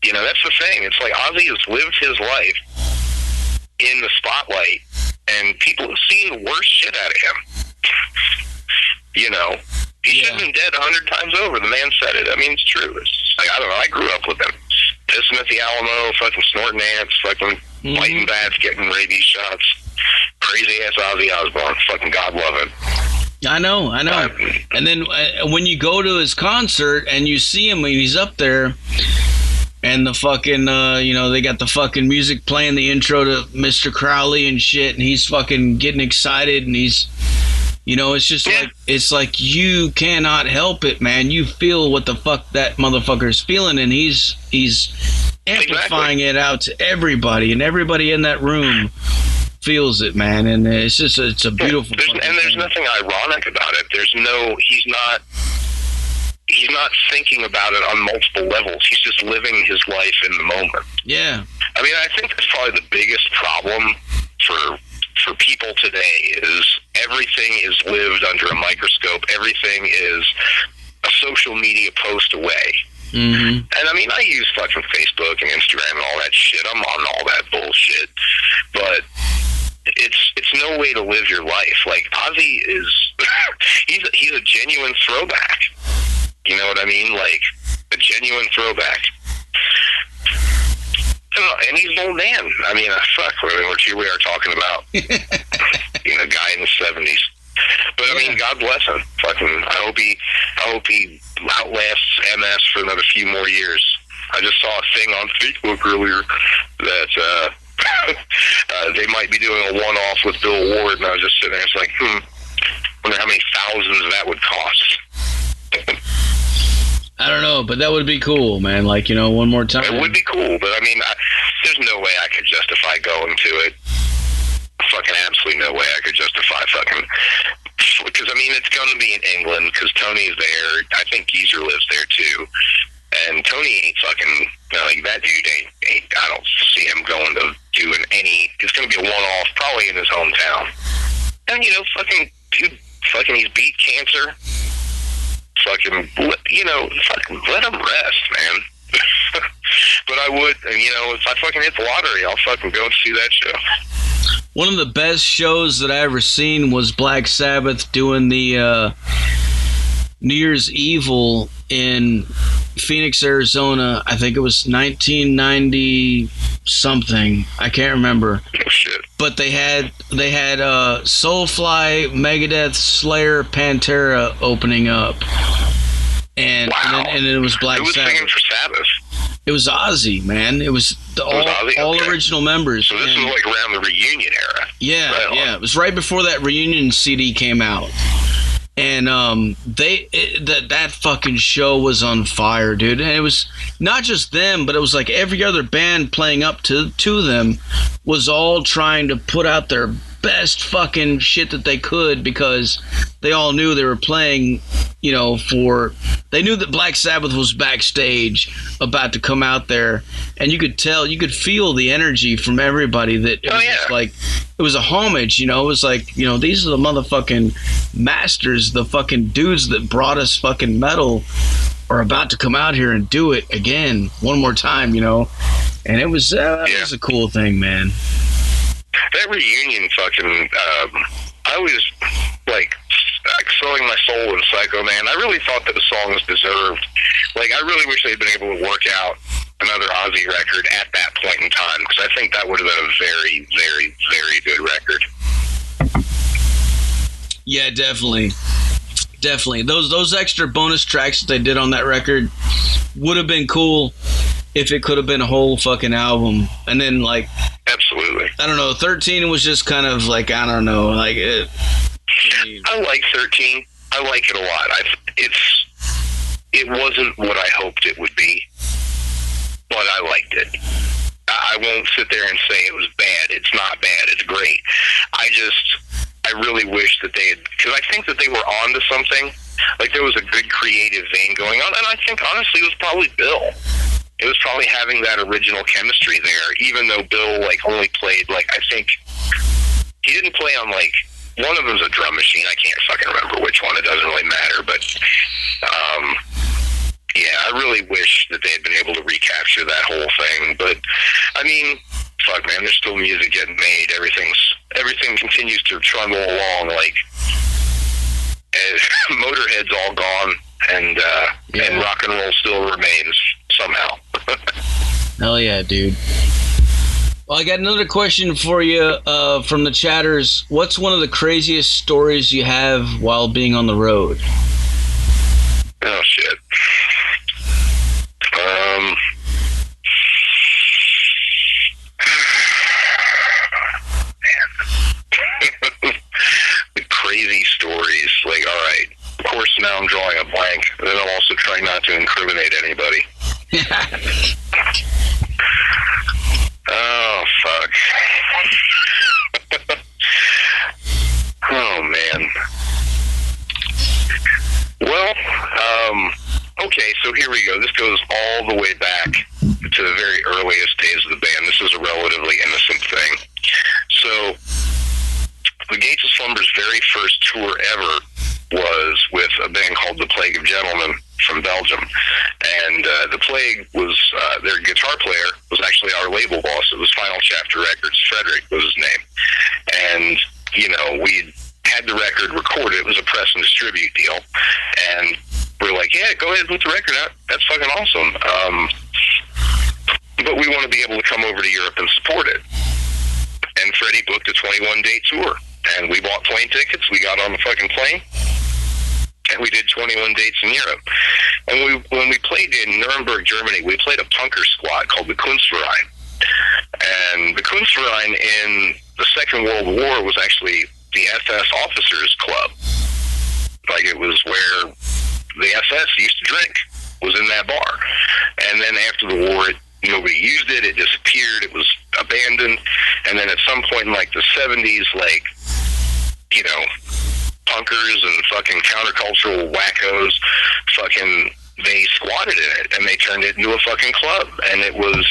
You know, that's the thing. It's like Ozzy has lived his life in the spotlight, and people have seen the worst shit out of him. You know, he should have been dead 100 times over. The man said it. I mean, it's true. It's like, I don't know. I grew up with him. Pissing at the Alamo, fucking snorting ants, fucking biting bats, getting rabies shots. Crazy ass Ozzy Osbourne. Fucking God love him. I know. And then when you go to his concert and you see him when he's up there, and the fucking, you know, they got the fucking music playing, the intro to Mr. Crowley and shit, and he's fucking getting excited, and he's, you know, it's just like, it's like you cannot help it, man. You feel what the fuck that motherfucker's feeling, and he's amplifying it out to everybody, and everybody in that room feels it, man. And it's just, it's a beautiful thing. And there's nothing ironic about it. He's not thinking about it on multiple levels. He's just living his life in the moment. Yeah. I mean, I think that's probably the biggest problem for people today is everything is lived under a microscope. Everything is a social media post away. Mm-hmm. And I mean, I use fucking Facebook and Instagram and all that shit. I'm on all that bullshit. But it's no way to live your life. Like, Ozzy is, he's a genuine throwback. You know what I mean? Like, genuine throwback. And he's an old man. I mean, fuck, here we are talking about, guy in the 70s. But I mean, God bless him. Fucking, I hope he outlasts MS for another few more years. I just saw a thing on Facebook earlier that they might be doing a one-off with Bill Ward, and I was just sitting there, it's like, wonder how many thousands that would cost. I don't know, but that would be cool, man. Like, one more time. It would be cool, but I mean, there's no way I could justify going to it. Fucking absolutely no way I could justify because I mean, it's going to be in England because Tony's there. I think Geezer lives there too. And Tony ain't fucking, that dude ain't, I don't see him going to doing any, it's going to be a one-off, probably in his hometown. And, fucking, dude, he's beat cancer. Fucking, fucking let him rest, man. But I would, if I fucking hit the lottery, I'll fucking go and see that show. One of the best shows that I ever seen was Black Sabbath doing the New Year's Evil in Phoenix, Arizona. I think it was 1990 something. I can't remember. Oh, shit. But they had Soulfly, Megadeth, Slayer, Pantera opening up, and wow. and then it was Black Sabbath. Who was singing for Sabbath? It was Ozzy, man. It was all okay. Original members. So this was like around the reunion era. Yeah, right yeah. It was right before that reunion CD came out. And that fucking show was on fire, dude. And it was not just them, but it was like every other band playing up to them was all trying to put out their best fucking shit that they could, because they all knew they were playing, they knew that Black Sabbath was backstage about to come out there, and you could feel the energy from everybody that it was just like, it was a homage, it was like, these are the motherfucking masters, the fucking dudes that brought us fucking metal are about to come out here and do it again one more time, and it was a cool thing, man. That reunion fucking, I was like Selling My Soul and Psycho Man. I really thought that the songs deserved, like, I really wish they'd been able to work out another Ozzy record at that point in time, because I think that would have been a very, very, very good record. Yeah, definitely. Those extra bonus tracks that they did on that record would have been cool if it could have been a whole fucking album. And then, like, absolutely, I don't know, 13 was just kind of like, I don't know, like it. I like 13. I like it a lot. It wasn't what I hoped it would be, but I liked it. I won't sit there and say it was bad. It's not bad. It's great. I really wish that they had, because I think that they were onto something. Like, there was a good creative vein going on, and I think, honestly, it was probably Bill. It was probably having that original chemistry there, even though Bill, like, only played, like, I think, he didn't play on, like, one of them's a drum machine. I can't fucking remember which one. It doesn't really matter, but, yeah, I really wish that they had been able to recapture that whole thing, but, I mean, fuck, man, there's still music getting made. Everything continues to trundle along, like, Motorhead's all gone, and rock and roll still remains somehow. Hell yeah, dude. Well, I got another question for you from the chatters. What's one of the craziest stories you have while being on the road? Oh, shit. The crazy stories. Like, all right. Of course, now I'm drawing a blank. And then I'm also trying not to incriminate anybody. Oh, fuck. Oh, man. Well, okay, so here we go. This goes all the way back to the very earliest days of the band. This is a relatively innocent thing. So, the Gates of Slumber's very first tour ever was with a band called The Plague of Gentlemen from Belgium. And The Plague was, their guitar player was actually our label boss. It was Final Chapter Records. Frederick was his name. And, we had the record recorded. It was a press and distribute deal. And we're like, yeah, go ahead and put the record out. That's fucking awesome. But we want to be able to come over to Europe and support it. And Freddie booked a 21-day tour. And we bought plane tickets. We got on the fucking plane. And we did 21 dates in Europe. And when we played in Nuremberg, Germany, we played a punker squad called the Kunstverein. And the Kunstverein in the Second World War was actually the SS officers' club. Like, it was where the SS used to drink, was in that bar. And then after the war, nobody used it. It disappeared. It was abandoned. And then at some point in, like, the 70s, like, you know, punkers and fucking countercultural wackos fucking, they squatted in it, and they turned it into a fucking club. And it was,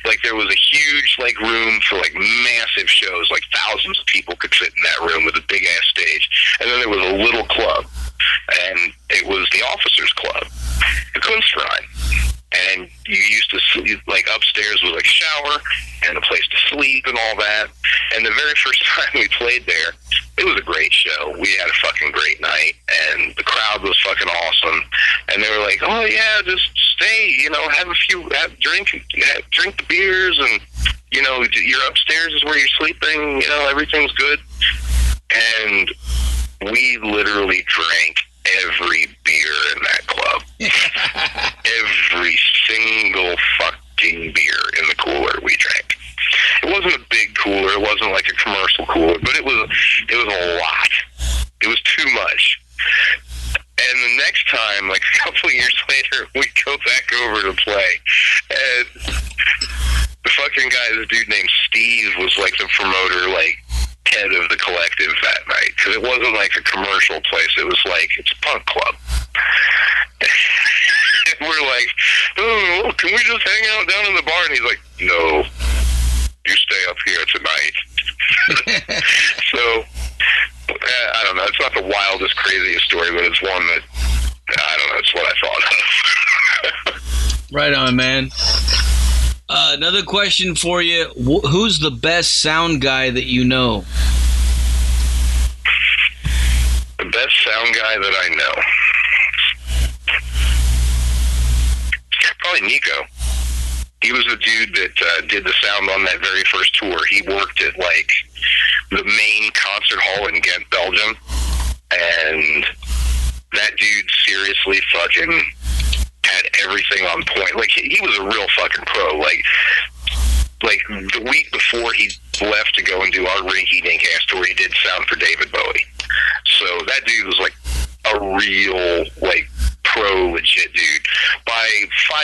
like, there was a huge, like, room for, like, massive shows. Like, thousands of people could fit in that room with a big-ass stage. And then there was a little club, and it was the officers' club, the Kunstverein. And you used to sleep, like, upstairs was like a shower and a place to sleep and all that. And the very first time we played there, it was a great show. We had a fucking great night, and the crowd was fucking awesome. And they were like, oh yeah, just stay, you know, have a few, drink the beers, and, you know, your upstairs is where you're sleeping, you know, everything's good. And we literally drank every beer in that club. Every single fucking beer in the cooler we drank. It wasn't a big cooler, it wasn't like a commercial cooler, but it was a lot. It was too much. And the next time, like a couple of years later, we go back over to play, and the fucking guy, this dude named Steve, was like the promoter, like, head of the collective that night, because it wasn't like a commercial place. It was like, it's a punk club. And we're like, oh, can we just hang out down in the bar? And he's like, no, you stay up here tonight. So, I don't know. It's not the wildest, craziest story, but it's one that, I don't know, it's what I thought of. Right on, man. Another question for you. Who's the best sound guy that you know? The best sound guy that I know? Probably Nico. He was the dude that did the sound on that very first tour. He worked at, like, the main concert hall in Ghent, Belgium. And that dude seriously fucking had everything on point. Like, he was a real fucking pro. Like the week before he left to go and do our Rinky Dink ass tour, he did sound for David Bowie. So that dude was like a real, like, pro legit dude. By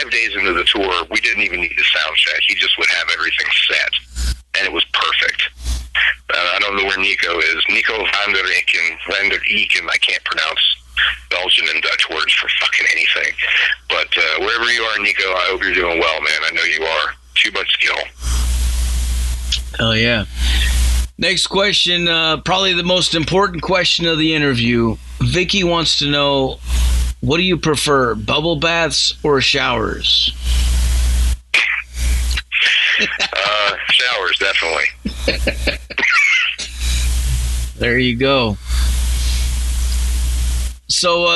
5 days into the tour, we didn't even need a sound check. He just would have everything set, and it was perfect. I don't know where Nico is. Nico van der Eyck, I can't pronounce Belgian and Dutch words for fucking anything. But wherever you are, Nico, I hope you're doing well, man. I know you are. Too much skill. Hell yeah. Next question, probably the most important question of the interview. Vicky wants to know, what do you prefer, bubble baths or showers? Showers, definitely. There you go. So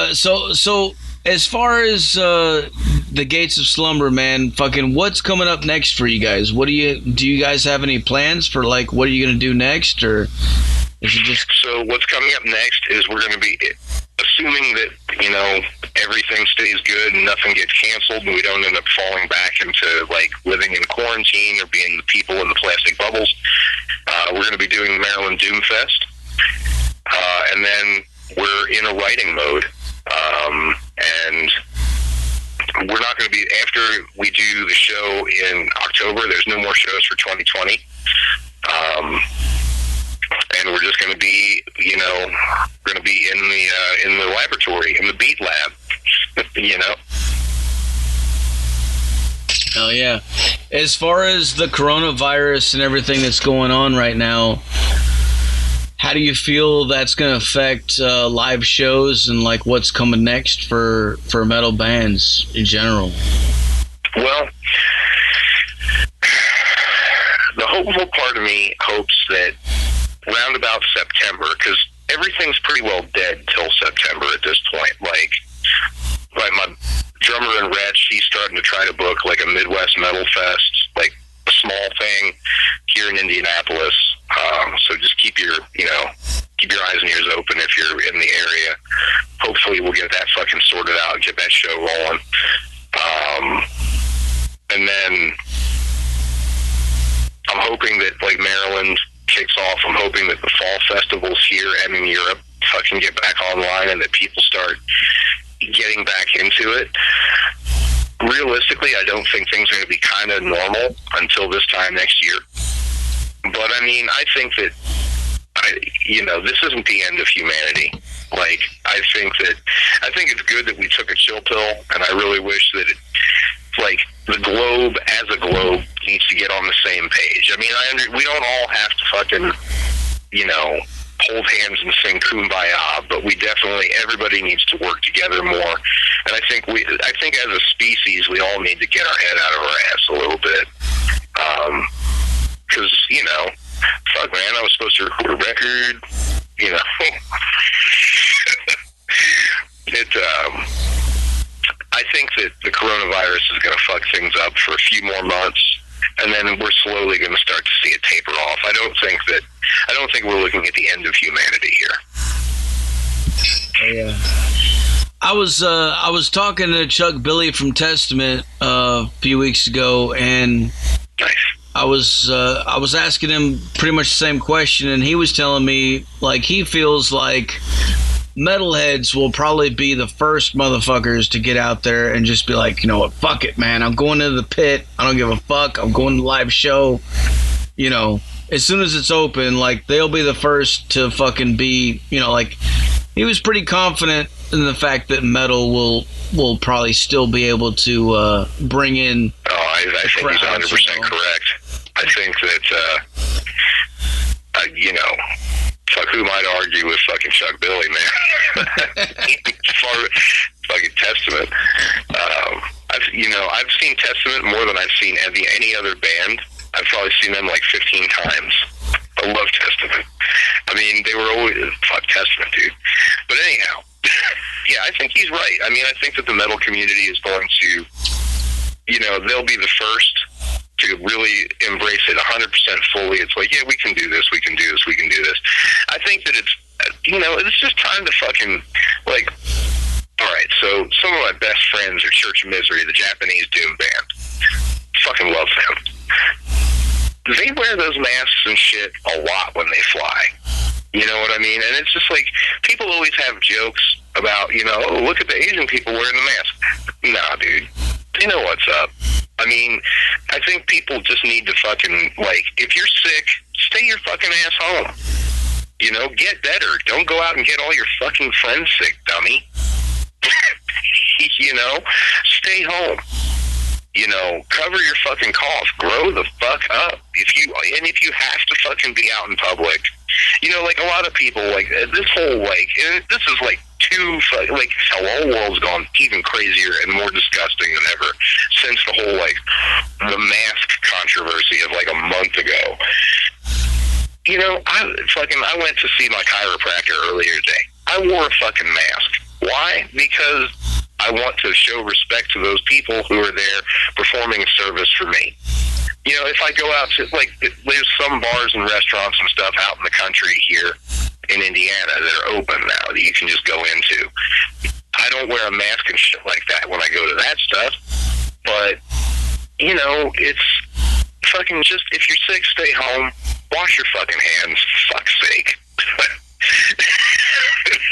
as far as the Gates of Slumber, man, fucking what's coming up next for you guys? Do you guys have any plans for, like, what are you gonna do next, or is it just? So what's coming up next is we're gonna be, assuming that, you know, everything stays good and nothing gets canceled and we don't end up falling back into, like, living in quarantine or being the people in the plastic bubbles, we're going to be doing Maryland Doom Fest. And then we're in a writing mode. And we're not going to be, after we do the show in October, there's no more shows for 2020. And we're just going to be, you know, going to be in the laboratory, in the beat lab, you know. Oh yeah. As far as the coronavirus and everything that's going on right now, how do you feel that's going to affect live shows and, like, what's coming next for metal bands in general? Well, the hopeful part of me hopes that round about September, because everything's pretty well dead till September at this point. Like, like my drummer in Wretch, he's starting to try to book like a Midwest Metal Fest, like a small thing here in Indianapolis. So just keep your eyes and ears open if you're in the area. Hopefully we'll get that fucking sorted out and get that show rolling. And then I'm hoping that like Maryland kicks off. I'm hoping that the fall festivals here and in Europe fucking get back online and that people start getting back into it. Realistically, I don't think things are going to be kind of normal until this time next year. But I mean, I think that this isn't the end of humanity. Like, I think it's good that we took a chill pill, and I really wish that the globe as a globe needs to get on the same page. I mean, we don't all have to fucking, hold hands and sing Kumbaya, but everybody needs to work together more. And I think as a species, we all need to get our head out of our ass a little bit. Because, fuck, man, I was supposed to record a record, I think that the coronavirus is going to fuck things up for a few more months, and then we're slowly going to start to see it taper off. I don't think we're looking at the end of humanity here. Yeah. I was talking to Chuck Billy from Testament a few weeks ago, and nice. I was asking him pretty much the same question, and he was telling me like he feels like metalheads will probably be the first motherfuckers to get out there and just be like, you know what, fuck it, man, I'm going to the pit, I don't give a fuck, I'm going to the live show. As soon as it's open, like, they'll be the first to fucking be, like, he was pretty confident in the fact that metal will probably still be able to bring in. I think he's 100% correct. I think that fuck, who might argue with fucking Chuck Billy, man? Fucking Testament. I've seen Testament more than I've seen any other band. I've probably seen them like 15 times. I love Testament. I mean, they were always fuck Testament, dude. But anyhow, yeah, I think he's right. I mean, I think that the metal community is going to, they'll be the first to really embrace it 100% fully. It's like, yeah, we can do this, we can do this, we can do this. I think that it's, it's just time to fucking, like, all right, so some of my best friends are Church of Misery, the Japanese doom band. Fucking love them. They wear those masks and shit a lot when they fly. You know what I mean? And it's just like, people always have jokes about, oh, look at the Asian people wearing the mask. Nah, dude. They know what's up. I mean, I think people just need to fucking, like, if you're sick, stay your fucking ass home. Get better. Don't go out and get all your fucking friends sick, dummy. Stay home. Cover your fucking cough. Grow the fuck up. If you have to fucking be out in public, like a lot of people, like this whole, like, this is like how the whole world's gone even crazier and more disgusting than ever since the whole, like, the mask controversy of like a month ago. I went to see my chiropractor earlier today. I wore a fucking mask. Why? Because I want to show respect to those people who are there performing a service for me. If I go out to, like, there's some bars and restaurants and stuff out in the country here in Indiana that are open now that you can just go into. I don't wear a mask and shit like that when I go to that stuff. But, it's fucking just, if you're sick, stay home. Wash your fucking hands, for fuck's sake.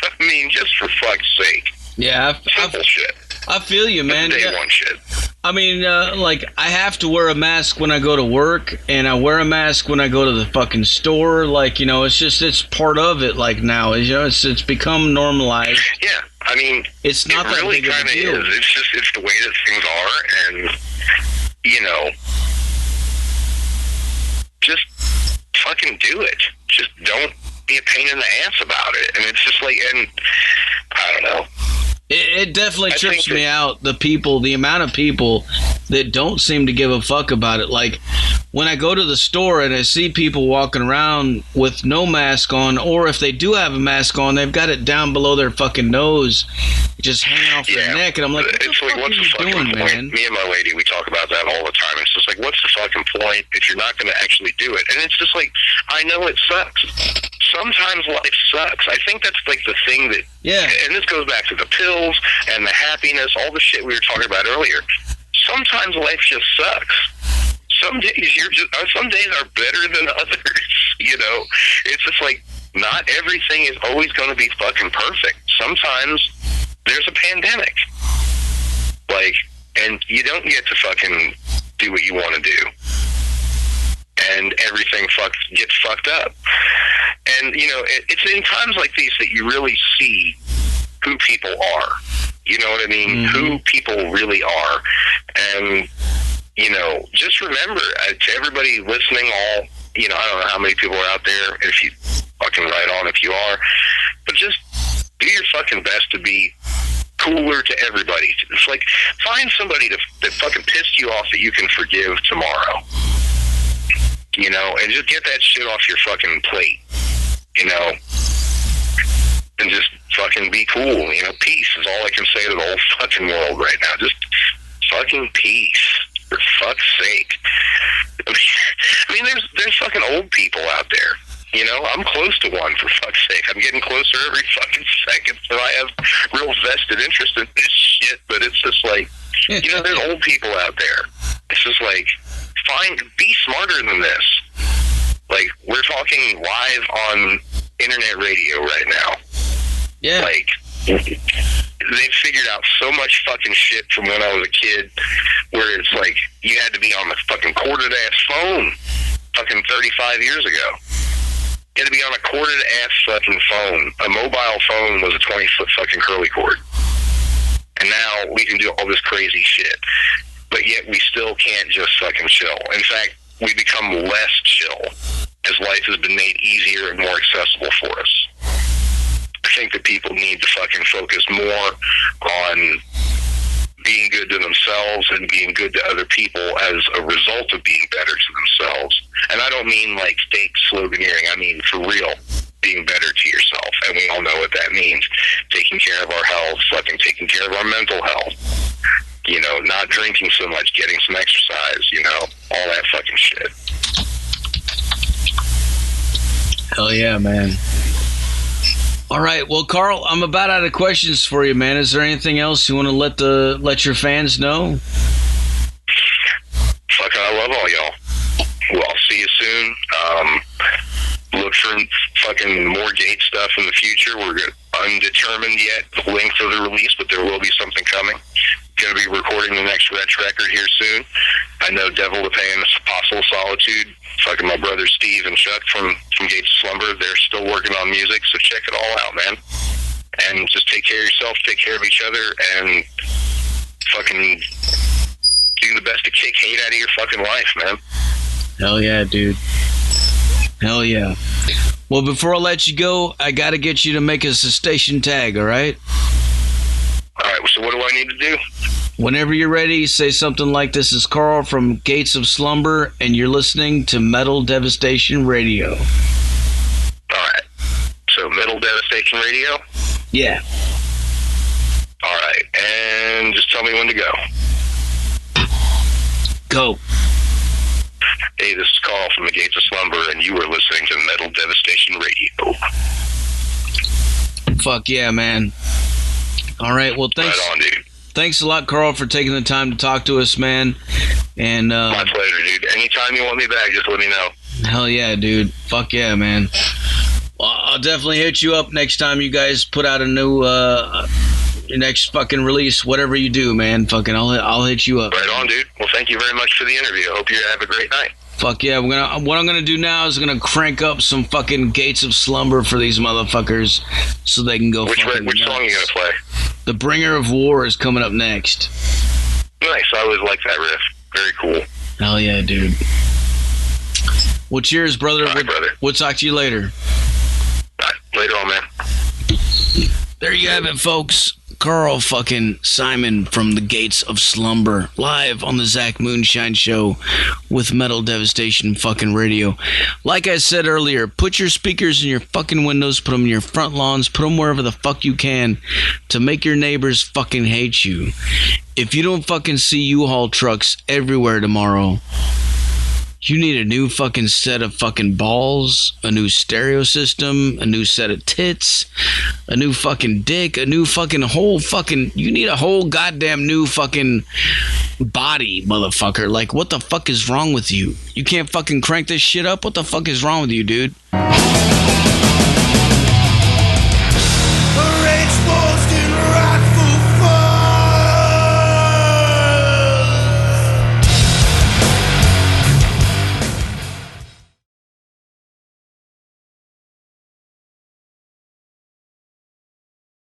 I mean, just for fuck's sake. Yeah, simple shit. I feel you, man. Day one shit. I mean, like, I have to wear a mask when I go to work, and I wear a mask when I go to the fucking store. Like, it's part of it. Like, now, it's become normalized. Yeah, I mean, it's not that really big of a deal. Is. It's the way that things are, and just fucking do it. Just don't be a pain in the ass about it. And it's just like, and I don't know. It definitely trips me out, the amount of people that don't seem to give a fuck about it. Like, when I go to the store and I see people walking around with no mask on, or if they do have a mask on, they've got it down below their fucking nose. just hanging off their neck, and I'm like, what the fuck what's are the you fucking doing, point? man? Me and my lady, we talk about that all the time. It's just like, what's the fucking point if you're not going to actually do it? And it's just like, I know it sucks. Sometimes life sucks. I think that's like the thing that, and this goes back to the pills and the happiness, all the shit we were talking about earlier. Sometimes life just sucks. Some days some days are better than others. You know, it's just like, not everything is always going to be fucking perfect. Sometimes there's a pandemic. Like, and you don't get to fucking do what you want to do. And everything gets fucked up. And, you know, it's in times like these that you really see who people are. You know what I mean? Mm-hmm. Who people really are. And, you know, just remember, to everybody listening, you know, I don't know how many people are out there, if you fucking right on if you are, but just do your fucking best to be cooler to everybody. It's like, find somebody that fucking pissed you off that you can forgive tomorrow. You know, and just get that shit off your fucking plate. You know, and just fucking be cool. You know, peace is all I can say to the whole fucking world right now. Just fucking peace, for fuck's sake. I mean, there's fucking old people out there. You know, I'm close to one, for fuck's sake. I'm getting closer every fucking second, so I have real vested interest in this shit. But it's just like, you know, there's old people out there. It's just like, be smarter than this. Like, we're talking live on internet radio right now. Yeah. Like, they figured out so much fucking shit from when I was a kid, where it's like, you had to be on the fucking corded-ass phone fucking 35 years ago. You had to be on a corded-ass fucking phone. A mobile phone was a 20-foot fucking curly cord. And now we can do all this crazy shit. But yet we still can't just fucking chill. In fact, we become less chill as life has been made easier and more accessible for us. I think that people need to fucking focus more on being good to themselves and being good to other people as a result of being better to themselves. And I don't mean like fake sloganeering. I mean for real, being better to yourself. And we all know what that means. Taking care of our health, fucking taking care of our mental health. You know, not drinking so much, getting some exercise, you know, all that fucking shit. Hell yeah, man. All right, well, Karl, I'm about out of questions for you, man. Is there anything else you want to let your fans know? Fucking, I love all y'all. Well, I'll see you soon. Look for fucking more Gates stuff in the future. We're undetermined yet the length of the release, but there will be something coming. Going to be recording the next Retch record here soon. I know Devil to Pain, Apostle of Solitude, fucking my brother Steve and Chuck from Gates of Slumber, they're still working on music, so check it all out, man. And just take care of yourself, take care of each other, and fucking do the best to kick hate out of your fucking life, man. Hell yeah, dude. Hell yeah. Well, before I let you go, I gotta get you to make us a station tag, alright? Alright, so what do I need to do? Whenever you're ready, say something like, "This is Karl from Gates of Slumber, and you're listening to Metal Devastation Radio." Alright. So, Metal Devastation Radio? Yeah. Alright, and just tell me when to go. Go. Hey, this is Karl from the Gates of Slumber, and you are listening to Metal Devastation Radio. Fuck yeah, man. Alright, well, thanks. Right on, dude. Thanks a lot, Karl, for taking the time to talk to us, man. And my pleasure, dude. Anytime you want me back, just let me know. Hell yeah, dude. Fuck yeah, man. Well, I'll definitely hit you up next time you guys put out a new your next fucking release, whatever you do, man. Fucking, I'll hit you up. Right on, dude. Well, thank you very much for the interview. I hope you have a great night. Fuck yeah. What I'm gonna do now is gonna crank up some fucking Gates of Slumber for these motherfuckers so they can go. Which song are you gonna play? The Bringer of War is coming up next. Nice. I always like that riff. Very cool. Hell yeah, dude. Well, cheers, brother. All right, brother. We'll talk to you later. All right. Later on, man. There you have it, folks. Karl fucking Simon from the Gates of Slumber, live on the Zach Moonshine Show with Metal Devastation fucking radio. Like I said earlier, put your speakers in your fucking windows, put them in your front lawns, put them wherever the fuck you can to make your neighbors fucking hate you. If you don't fucking see U-Haul trucks everywhere tomorrow, you need a new fucking set of fucking balls, a new stereo system, a new set of tits, a new fucking dick, a new fucking whole fucking... You need a whole goddamn new fucking body, motherfucker. Like, what the fuck is wrong with you? You can't fucking crank this shit up? What the fuck is wrong with you, dude?